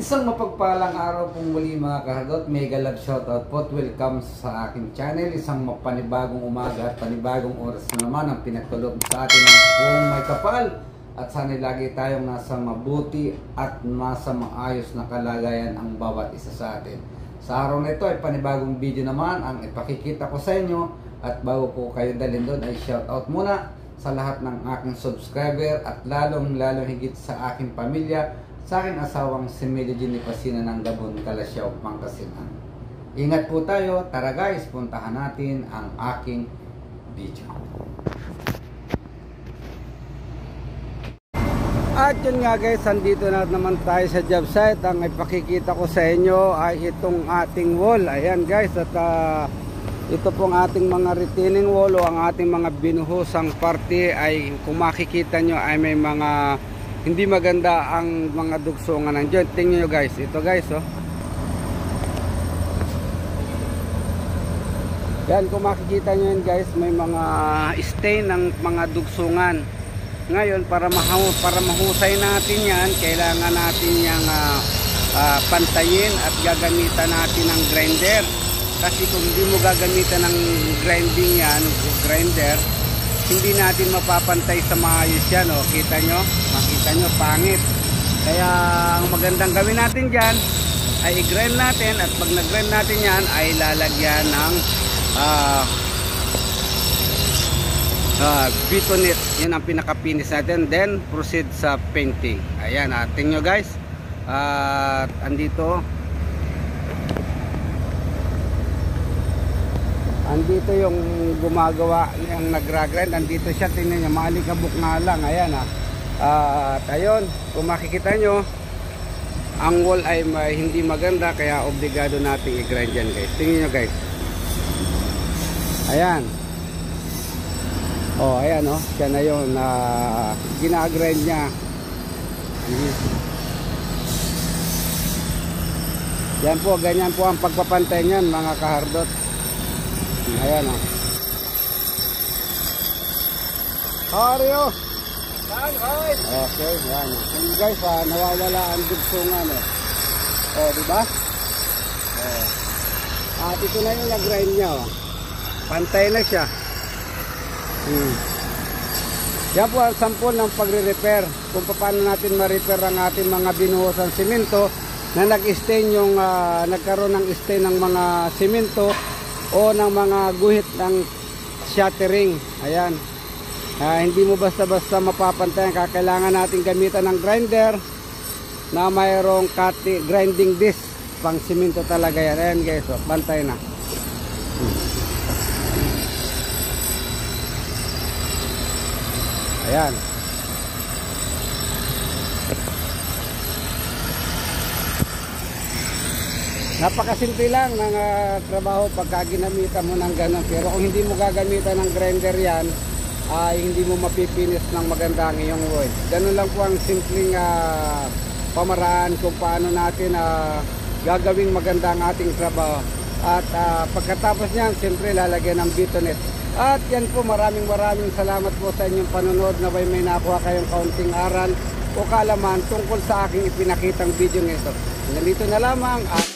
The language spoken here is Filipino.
Isang mapagpalang araw pong muli mga kahardot. Mega love shoutout po. Welcome sa aking channel. Isang mapanibagong umaga at panibagong oras na naman ang pinagtulob sa atin ng buong may kapal. At sana lagi tayong nasa mabuti at nasa maayos na kalagayan ang bawat isa sa atin. Sa araw na ito ay panibagong video naman ang ipakikita ko sa inyo. At bago ko kayo dalhin doon ay shoutout muna sa lahat ng aking subscriber at lalong higit sa aking pamilya, sa aking asawang si Medellin Pasina ng Gabon, Calasiao, Pangasinan. Ingat po tayo. Tara guys, puntahan natin ang aking video. At yun nga guys, andito na naman tayo sa job site. Ang ipakikita ko sa inyo ay itong ating wall. Ayan guys, at ito pong ating mga retaining wall o ang ating mga binuhusang parte ay kung makikita nyo ay may mga hindi maganda ang mga dugsungan nandiyan. Tingnan nyo guys, ito guys oh. Yan, kung makikita nyo yan guys, may mga stain ng mga dugsungan. Ngayon para mahusay natin yan, kailangan natin yang pantayin at gagamitan natin ng grinder. Kasi kung hindi mo gagamitan ng grinding yan, grinder, hindi natin mapapantay sa maayos yan oh. Kita nyo? Makita nyo, pangit. Kaya ang magandang gawin natin dyan ay i-grind natin, at pag nag-grind natin yan ay lalagyan ng Bitonet. Yan ang pinaka-finish natin. Then proceed sa painting. Ayan, tingnan nyo guys. Andito yung gumagawa, yung nagra-grind. Andito siya, tingnan nyo, maalikabok na lang. Ayan at ayun, kung makikita nyo, ang wall ay hindi maganda, kaya obligado natin i-grind yan guys. Tingnan nyo guys. Ayan. Oh, ayan oh, siya na yun na gina-grind niya. Yan po, ganyan po ang pagpapantay niyan mga kahardot. Ayan o. How are you? Okay, yan. Yung guys, nawawala ang dugsungan eh. O, diba? At ito na yung nag-grind niya o. Pantay na siya. Yan po ang sample ng pagre-repair. Kung paano natin ma-repair ang ating mga binuhosang simento na nag-stain yung nagkaroon ng stain ng mga simento o ng mga guhit ng shattering. Ayan. Hindi mo basta-basta mapapantayan. Kailangan natin gamitan ng grinder na mayroong grinding disc. Pang simento talaga yan. Ayan guys, oh, pantay na. Ayan. Napakasimple lang ng trabaho pagka ginamitan mo ng ganun. Pero kung hindi mo gagamitan ng grinder yan, ay hindi mo mapipinis ng maganda ang iyong wood. Ganun lang po ang simpleng pamaraan kung paano natin gagawing maganda ang ating trabaho. At pagkatapos niyan, siyempre lalagyan ng Bitonet. At yan po, maraming salamat po sa inyong panonood. Na may nakuha kayong kaunting aral o kaalaman tungkol sa aking ipinakitang video nito. Nandito na lamang at